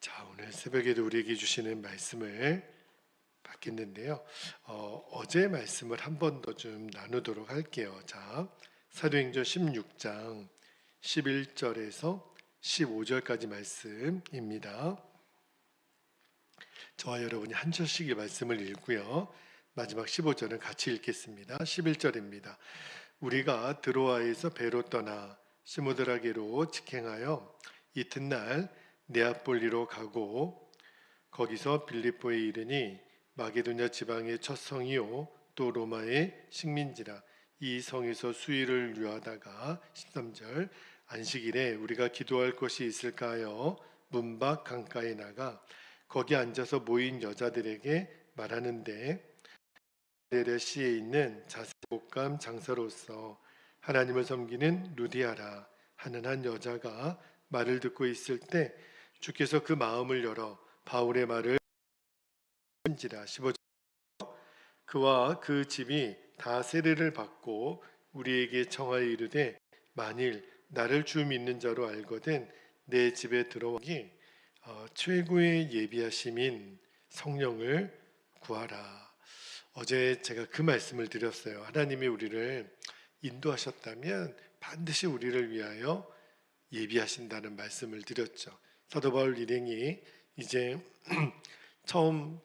자, 오늘 새벽에도 우리에게 주시는 말씀을 받겠는데요. 어제 말씀을 한 번 더 좀 나누도록 할게요. 자, 사도행전 16장 11절에서 15절까지 말씀입니다. 저와 여러분이 한 절씩 이 말씀을 읽고요. 마지막 15절은 같이 읽겠습니다. 11절입니다. 우리가 드로아에서 배로 떠나 스무드라게로 직행하여 이튿날 네아폴리로 가고 거기서 빌립보에 이르니 마게도냐 지방의 첫 성이요 또 로마의 식민지라. 이 성에서 수일을 유하다가 13절 안식일에 우리가 기도할 곳이 있을까 하여 문 밖 강가에 나가 거기 앉아서 모인 여자들에게 말하는데 데레시에 있는 자색옷감 장사로서 하나님을 섬기는 루디아라 하는 한 여자가 말을 듣고 있을 때 주께서 그 마음을 열어 바울의 말을 지라. 15절 그와 그 집이 다 세례를 받고 우리에게 청하여 이르되 만일 나를 주 믿는 자로 알거든 내 집에 들어오기 최고의 예비하심인 성령을 구하라. 어제 제가 그 말씀을 드렸어요. 하나님이 우리를 인도하셨다면 반드시 우리를 위하여 예비하신다는 말씀을 드렸죠. 사도 바울 일행이 이제 처음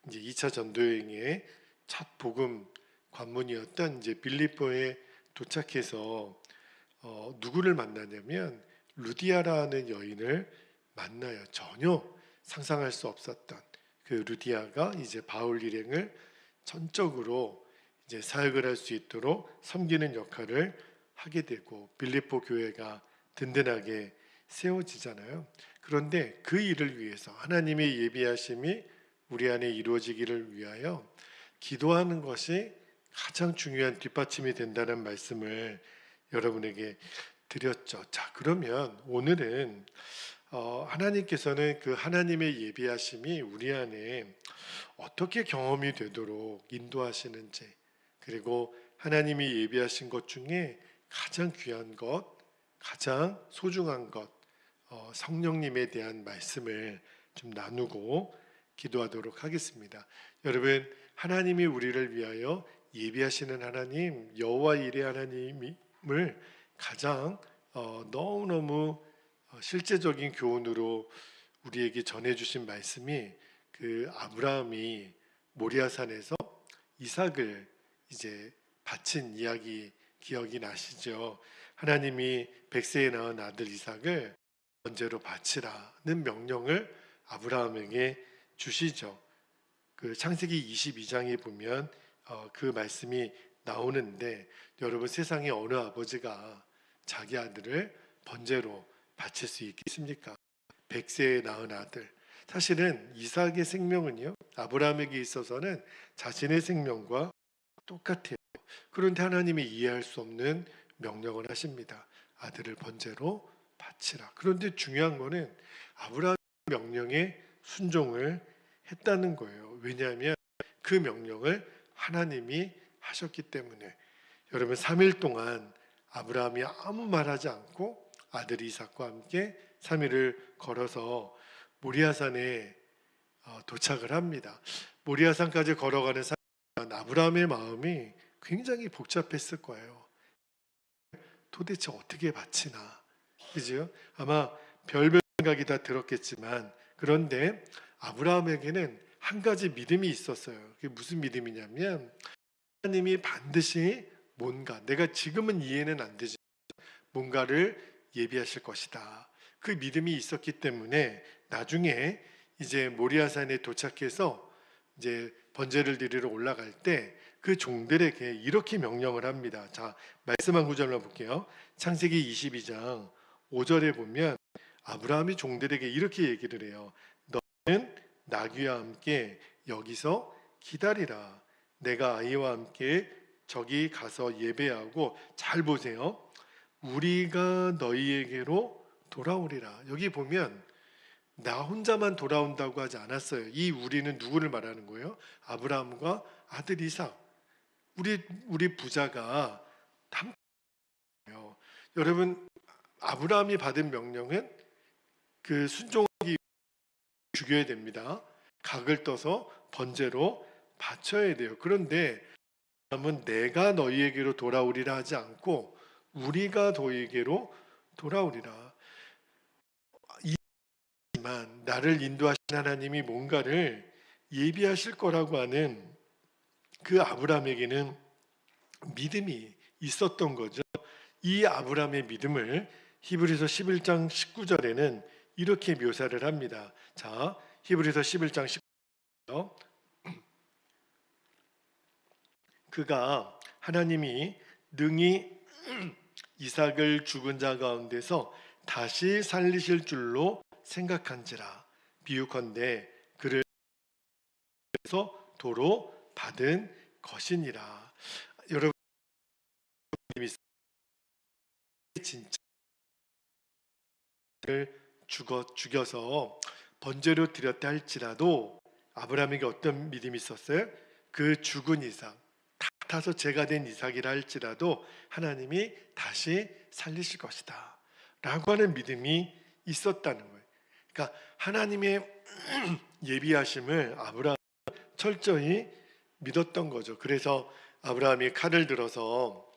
이제 2차 전도여행의 첫 복음 관문이었던 이제 빌립보에 도착해서 누구를 만나냐면 루디아라는 여인을 만나요. 전혀 상상할 수 없었던 그 루디아가 이제 바울 일행을 전적으로 이제 사역을 할 수 있도록 섬기는 역할을 하게 되고 빌립보 교회가 든든하게 세워지잖아요. 그런데 그 일을 위해서 하나님의 예비하심이 우리 안에 이루어지기를 위하여 기도하는 것이 가장 중요한 뒷받침이 된다는 말씀을 여러분에게 드렸죠. 자, 그러면 오늘은 하나님께서는 그 하나님의 예비하심이 우리 안에 어떻게 경험이 되도록 인도하시는지, 그리고 하나님이 예비하신 것 중에 가장 귀한 것, 가장 소중한 것, 성령님에 대한 말씀을 좀 나누고 기도하도록 하겠습니다. 여러분, 하나님이 우리를 위하여 예비하시는 하나님, 여호와 일의 하나님을 가장 너무너무 실제적인 교훈으로 우리에게 전해주신 말씀이 그 아브라함이 모리아산에서 이삭을 이제 바친 이야기 기억이 나시죠? 하나님이 백세에 낳은 아들 이삭을 번제로 바치라는 명령을 아브라함에게 주시죠. 그 창세기 22장에 보면 그 말씀이 나오는데, 여러분, 세상에 어느 아버지가 자기 아들을 번제로 바칠 수 있겠습니까? 백세에 낳은 아들. 사실은 이삭의 생명은요, 아브라함에게 있어서는 자신의 생명과 똑같아요. 그런데 하나님이 이해할 수 없는 명령을 하십니다. 아들을 번제로 바치라. 그런데 중요한 거는 아브라함의 명령에 순종을 했다는 거예요. 왜냐하면 그 명령을 하나님이 하셨기 때문에. 여러분, 3일 동안 아브라함이 아무 말하지 않고 아들 이삭과 함께 3일을 걸어서 모리아산에 도착을 합니다. 모리아산까지 걸어가는 아브라함의 마음이 굉장히 복잡했을 거예요. 도대체 어떻게 바치나, 그죠? 아마 별별 생각이 다 들었겠지만, 그런데 아브라함에게는 한 가지 믿음이 있었어요. 그게 무슨 믿음이냐면 하나님이 반드시 뭔가, 내가 지금은 이해는 안 되지만 뭔가를 예비하실 것이다. 그 믿음이 있었기 때문에 나중에 이제 모리아산에 도착해서 이제 번제를 드리러 올라갈 때 그 종들에게 이렇게 명령을 합니다. 자, 말씀 한 구절로 볼게요. 창세기 22장 5절에 보면 아브라함이 종들에게 이렇게 얘기를 해요. 너는 나귀와 함께 여기서 기다리라. 내가 아이와 함께 저기 가서 예배하고, 잘 보세요, 우리가 너희에게로 돌아오리라. 여기 보면 나 혼자만 돌아온다고 하지 않았어요. 이 우리는 누구를 말하는 거예요? 아브라함과 아들 이삭, 우리 부자가 함께요. 여러분, 아브라함이 받은 명령은 그 순종하기 죽여야 됩니다. 각을 떠서 번제로 바쳐야 돼요. 그런데 아브라함은 내가 너희에게로 돌아오리라 하지 않고 우리가 너희에게로 돌아오리라. 이지만 나를 인도하신 하나님이 뭔가를 예비하실 거라고 하는 그 아브라함에게는 믿음이 있었던 거죠. 이 아브라함의 믿음을 히브리서 11장 19절에는 이렇게 묘사를 합니다. 자, 히브리서 11장 19절. 그가 하나님이 능히 이삭을 죽은 자 가운데서 다시 살리실 줄로 생각한지라. 비유컨대 그를 서 도로 받은 것이니라. 여러분, 진짜 죽여서 번제로 드렸다 할지라도 아브라함에게 어떤 믿음이 있었어요? 그 죽은 이삭, 타서 제가 된 이삭이라 할지라도 하나님이 다시 살리실 것이다 라고 하는 믿음이 있었다는 거예요. 그러니까 하나님의 예비하심을 아브라함은 철저히 믿었던 거죠. 그래서 아브라함이 칼을 들어서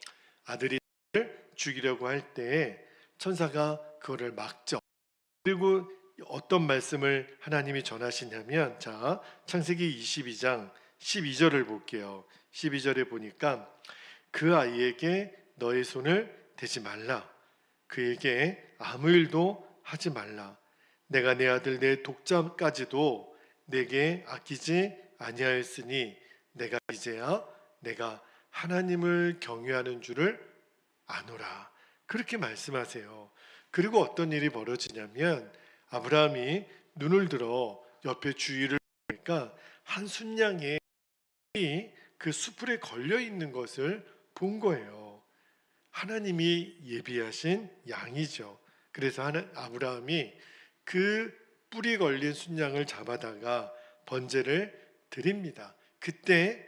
아들이 죽이려고 할 때 천사가 그거를 막죠. 그리고 어떤 말씀을 하나님이 전하시냐면, 자, 창세기 22장 12절을 볼게요. 12절에 보니까 그 아이에게 너의 손을 대지 말라. 그에게 아무 일도 하지 말라. 내가 내 아들 내 독자까지도 내게 아끼지 아니하였으니 내가 이제야 내가 하나님을 경외하는 줄을 아노라. 그렇게 말씀하세요. 그리고 어떤 일이 벌어지냐면 아브라함이 눈을 들어 옆에 주위를 보니까 한 순양의 그 수풀에 걸려 있는 것을 본 거예요. 하나님이 예비하신 양이죠. 그래서 아브라함이 그 뿔이 걸린 순양을 잡아다가 번제를 드립니다. 그때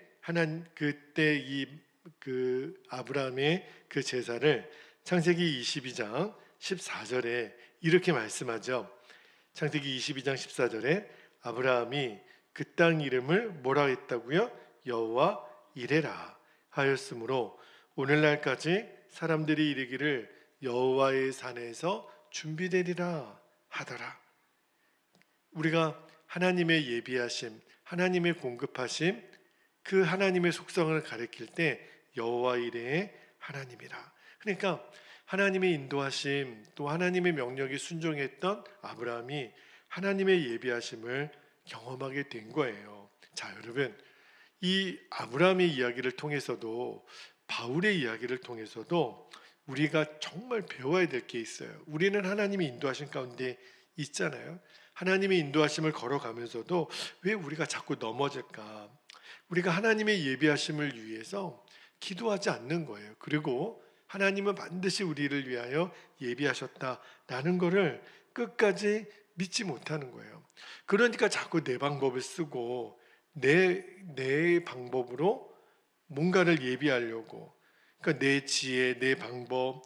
그 아브라함의 그 제사를 창세기 22장 14절에 이렇게 말씀하죠. 창세기 22장 14절에 아브라함이 그 땅 이름을 뭐라 했다고요? 여호와 이레라 하였으므로 오늘날까지 사람들이 이르기를 여호와의 산에서 준비되리라 하더라. 우리가 하나님의 예비하심, 하나님의 공급하심, 그 하나님의 속성을 가리킬 때 여호와 이레의 하나님이라. 그러니까 하나님의 인도하심, 또 하나님의 명령에 순종했던 아브라함이 하나님의 예비하심을 경험하게 된 거예요. 자, 여러분, 이 아브라함의 이야기를 통해서도, 바울의 이야기를 통해서도 우리가 정말 배워야 될 게 있어요. 우리는 하나님의 인도하심 가운데 있잖아요. 하나님의 인도하심을 걸어가면서도 왜 우리가 자꾸 넘어질까? 우리가 하나님의 예비하심을 위해서 기도하지 않는 거예요. 그리고 하나님은 반드시 우리를 위하여 예비하셨다라는 것을 끝까지 믿지 못하는 거예요. 그러니까 자꾸 내 방법을 쓰고 내 방법으로 뭔가를 예비하려고, 그러니까 내 지혜, 내 방법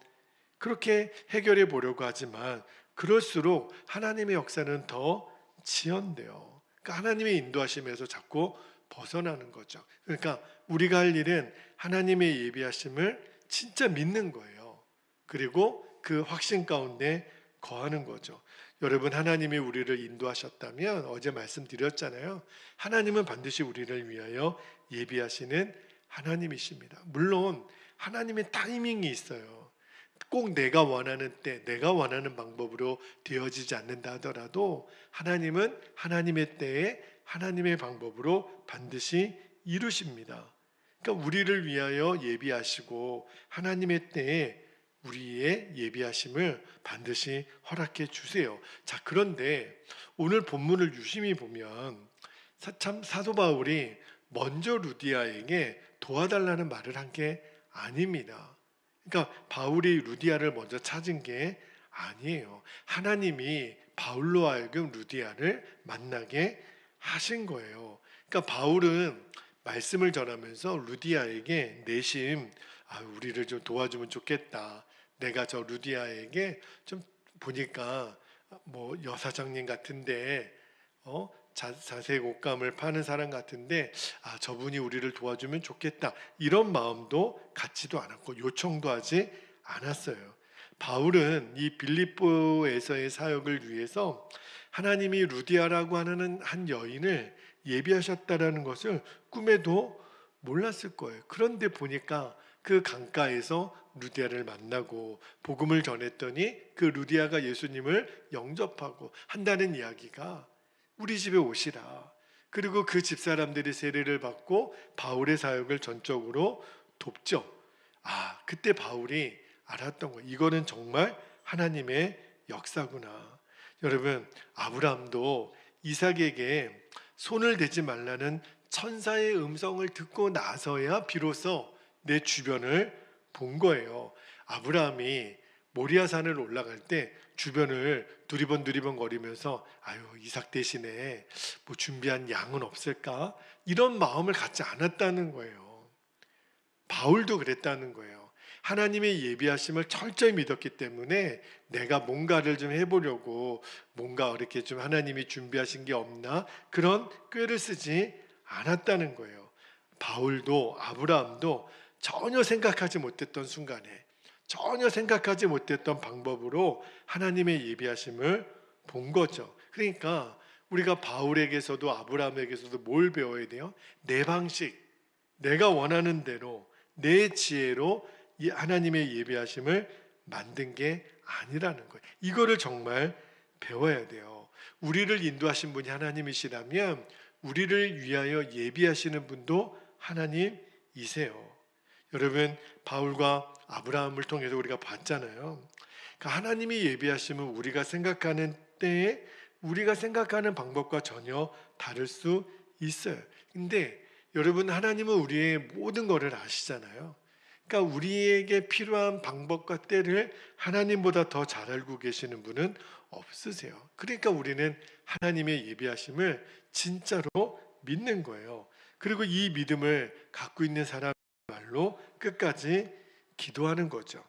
그렇게 해결해 보려고 하지만 그럴수록 하나님의 역사는 더 지연돼요. 그러니까 하나님의 인도하심에서 자꾸 벗어나는 거죠. 그러니까 우리가 할 일은 하나님의 예비하심을 진짜 믿는 거예요. 그리고 그 확신 가운데 거하는 거죠. 여러분, 하나님이 우리를 인도하셨다면 어제 말씀드렸잖아요. 하나님은 반드시 우리를 위하여 예비하시는 하나님이십니다. 물론 하나님의 타이밍이 있어요. 꼭 내가 원하는 때, 내가 원하는 방법으로 되어지지 않는다 하더라도 하나님은 하나님의 때에 하나님의 방법으로 반드시 이루십니다. 그러니까 우리를 위하여 예비하시고 하나님의 때에 우리의 예비하심을 반드시 허락해 주세요. 자, 그런데 오늘 본문을 유심히 보면 참 사도 바울이 먼저 루디아에게 도와달라는 말을 한 게 아닙니다. 그러니까 바울이 루디아를 먼저 찾은 게 아니에요. 하나님이 바울로 하여금 루디아를 만나게 하신 거예요. 그러니까 바울은 말씀을 전하면서 루디아에게 내심 우리를 좀 도와주면 좋겠다. 내가 저 루디아에게 좀 보니까 뭐 여사장님 같은데 자색 옷감을 파는 사람 같은데 저분이 우리를 도와주면 좋겠다, 이런 마음도 갖지도 않았고 요청도 하지 않았어요. 바울은 이 빌립보에서의 사역을 위해서 하나님이 루디아라고 하는 한 여인을 예비하셨다라는 것을 꿈에도 몰랐을 거예요. 그런데 보니까 그 강가에서 루디아를 만나고 복음을 전했더니 그 루디아가 예수님을 영접하고 한다는 이야기가 우리 집에 오시라. 그리고 그 집사람들이 세례를 받고 바울의 사역을 전적으로 돕죠. 그때 바울이 알았던 거예요. 이거는 정말 하나님의 역사구나. 여러분, 아브라함도 이삭에게 손을 대지 말라는 천사의 음성을 듣고 나서야 비로소 내 주변을 본 거예요. 아브라함이 모리아산을 올라갈 때 주변을 두리번 거리면서 이삭 대신에 뭐 준비한 양은 없을까? 이런 마음을 갖지 않았다는 거예요. 바울도 그랬다는 거예요. 하나님의 예비하심을 철저히 믿었기 때문에 내가 뭔가를 좀 해보려고 뭔가 이렇게 좀 하나님이 준비하신 게 없나 그런 꾀를 쓰지 않았다는 거예요. 바울도 아브라함도 전혀 생각하지 못했던 순간에 전혀 생각하지 못했던 방법으로 하나님의 예비하심을 본 거죠. 그러니까 우리가 바울에게서도 아브라함에게서도 뭘 배워야 돼요? 내 방식, 내가 원하는 대로 내 지혜로 이 하나님의 예비하심을 만든 게 아니라는 거예요. 이거를 정말 배워야 돼요. 우리를 인도하신 분이 하나님이시라면 우리를 위하여 예비하시는 분도 하나님이세요. 여러분, 바울과 아브라함을 통해서 우리가 봤잖아요. 그러니까 하나님이 예비하시면 우리가 생각하는 때에 우리가 생각하는 방법과 전혀 다를 수 있어요. 근데 여러분, 하나님은 우리의 모든 것을 아시잖아요. 그러니까 우리에게 필요한 방법과 때를 하나님보다 더 잘 알고 계시는 분은 없으세요. 그러니까 우리는 하나님의 예비하심을 진짜로 믿는 거예요. 그리고 이 믿음을 갖고 있는 사람말로 끝까지 기도하는 거죠.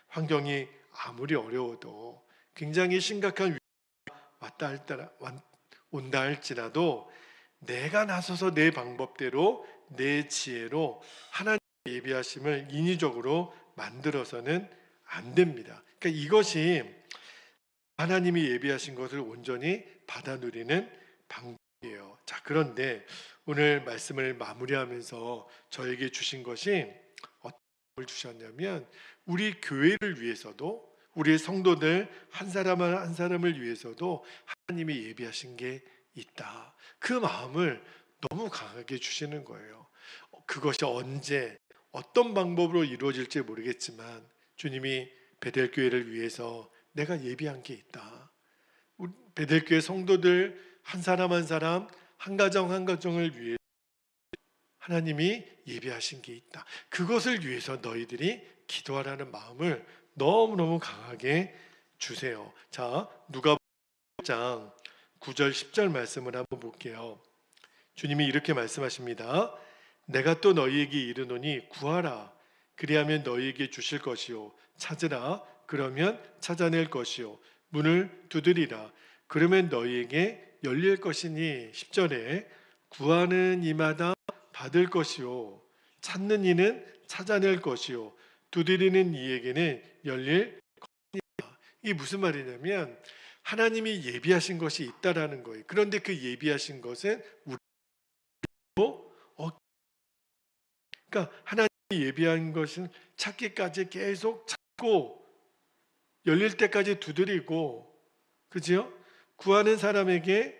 환경이 아무리 어려워도 굉장히 심각한 위기가 온다 할지라도 내가 나서서 내 방법대로 내 지혜로 하나님의 예비하심을 인위적으로 만들어서는 안 됩니다. 그러니까 이것이 하나님이 예비하신 것을 온전히 받아 누리는 방법이에요. 자, 그런데 오늘 말씀을 마무리하면서 저에게 주신 것이 어떤 걸 주셨냐면 우리 교회를 위해서도 우리 성도들 한 사람 한 사람을 위해서도 하나님이 예비하신 게 있다. 그 마음을 너무 강하게 주시는 거예요. 그것이 언제 어떤 방법으로 이루어질지 모르겠지만 주님이 베델교회를 위해서 내가 예비한 게 있다. 우리 베델교회 성도들 한 사람 한 사람 한 가정 한 가정을 위해 하나님이 예비하신 게 있다. 그것을 위해서 너희들이 기도하라는 마음을 너무너무 강하게 주세요. 자, 누가복음 1장 9절 10절 말씀을 한번 볼게요. 주님이 이렇게 말씀하십니다. 내가 또 너희에게 이르노니 구하라 그리하면 너희에게 주실 것이요 찾으라 그러면 찾아낼 것이요 문을 두드리라 그러면 너희에게 열릴 것이니 10절에 구하는 이마다 받을 것이요 찾는 이는 찾아낼 것이요 두드리는 이에게는 열릴 것이다. 이게 무슨 말이냐면 하나님이 예비하신 것이 있다라는 거예요. 그런데 그 예비하신 것은 우리도 그러니까 하나님이 예비한 것은 찾기까지 계속 찾고 열릴 때까지 두드리고, 그죠? 구하는 사람에게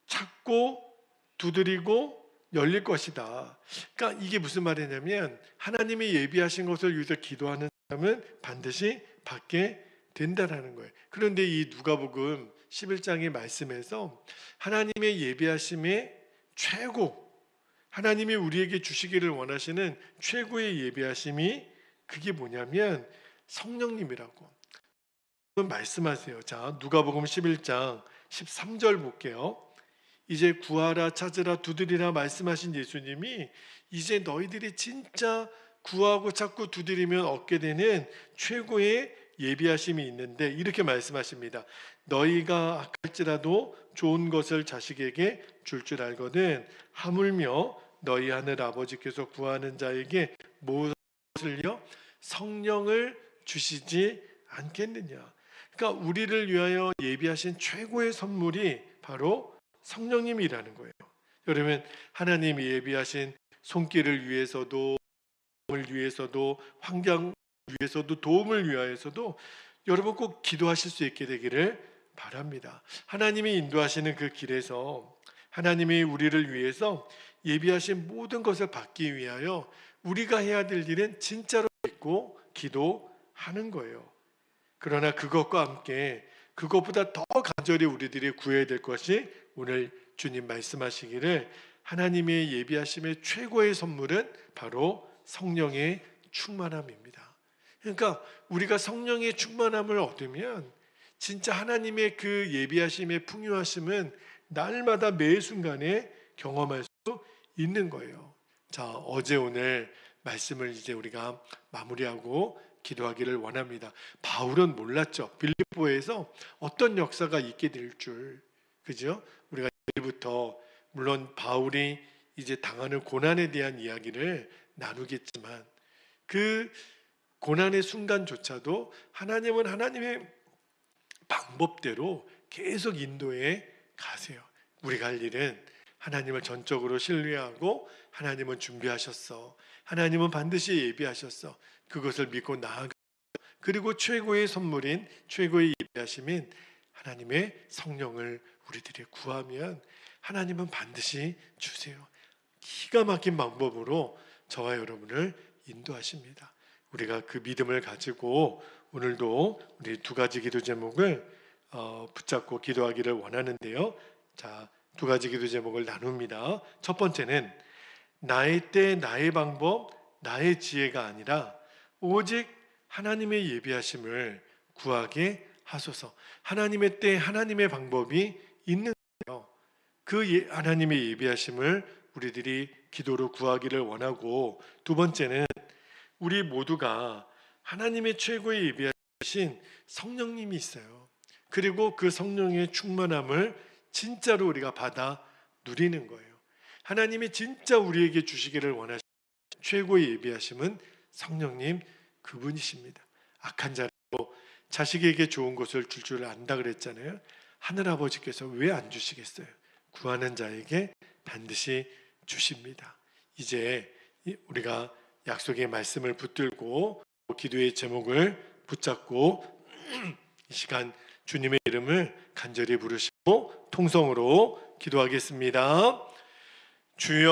찾고 두드리고 열릴 것이다. 그러니까 이게 무슨 말이냐면 하나님이 예비하신 것을 위해서 기도하는 사람은 반드시 받게 된다라는 거예요. 그런데 이 누가복음 11장의 말씀에서 하나님의 예비하심의 최고, 하나님이 우리에게 주시기를 원하시는 최고의 예비하심이 그게 뭐냐면 성령님이라고 말씀하세요. 자, 누가복음 11장 13절 볼게요. 이제 구하라 찾으라 두드리라 말씀하신 예수님이 이제 너희들이 진짜 구하고 찾고 두드리면 얻게 되는 최고의 예비하심이 있는데 이렇게 말씀하십니다. 너희가 악할지라도 좋은 것을 자식에게 줄 알거든 하물며 너희 하늘 아버지께서 구하는 자에게 무엇을요? 성령을 주시지 않겠느냐. 그러니까 우리를 위하여 예비하신 최고의 선물이 바로 성령님이라는 거예요. 여러분, 하나님이 예비하신 손길을 위해서도, 을 위해서도, 환경 위해서도, 도움을 위하여서도 여러분 꼭 기도하실 수 있게 되기를 바랍니다. 하나님이 인도하시는 그 길에서 하나님이 우리를 위해서 예비하신 모든 것을 받기 위하여 우리가 해야 될 일은 진짜로 믿고 기도하는 거예요. 그러나 그것과 함께 그것보다 더 간절히 우리들이 구해야 될 것이 오늘 주님 말씀하시기를 하나님의 예비하심의 최고의 선물은 바로 성령의 충만함입니다. 그러니까 우리가 성령의 충만함을 얻으면 진짜 하나님의 그 예비하심의 풍요하심은 날마다 매 순간에 경험할 수 있는 거예요. 자, 어제 오늘 말씀을 이제 우리가 마무리하고 기도하기를 원합니다. 바울은 몰랐죠. 빌립보에서 어떤 역사가 있게 될 줄. 그죠? 우리가 내일부터 물론 바울이 이제 당하는 고난에 대한 이야기를 나누겠지만 그 고난의 순간조차도 하나님은 하나님의 방법대로 계속 인도해 가세요. 우리가 할 일은 하나님을 전적으로 신뢰하고 하나님은 준비하셨어. 하나님은 반드시 예비하셨어. 그것을 믿고 나아가. 그리고 최고의 선물인 최고의 예비하심인 하나님의 성령을 우리들이 구하면 하나님은 반드시 주세요. 기가 막힌 방법으로 저와 여러분을 인도하십니다. 우리가 그 믿음을 가지고 오늘도 우리 두 가지 기도 제목을 붙잡고 기도하기를 원하는데요. 자, 두 가지 기도 제목을 나눕니다. 첫 번째는 나의 때, 나의 방법, 나의 지혜가 아니라 오직 하나님의 예비하심을 구하게 하소서. 하나님의 때, 하나님의 방법이 있는 거예요. 그 하나님의 예비하심을 우리들이 기도로 구하기를 원하고, 두 번째는 우리 모두가 하나님의 최고의 예비하신 성령님이 있어요. 그리고 그 성령의 충만함을 진짜로 우리가 받아 누리는 거예요. 하나님이 진짜 우리에게 주시기를 원하시는 최고의 예비하심은 성령님 그분이십니다. 악한 자로 자식에게 좋은 것을 줄 안다 그랬잖아요. 하늘아버지께서 왜 안 주시겠어요? 구하는 자에게 반드시 주십니다. 이제 우리가 약속의 말씀을 붙들고 기도의 제목을 붙잡고 이 시간 주님의 이름을 간절히 부르시고 통성으로 기도하겠습니다. 주여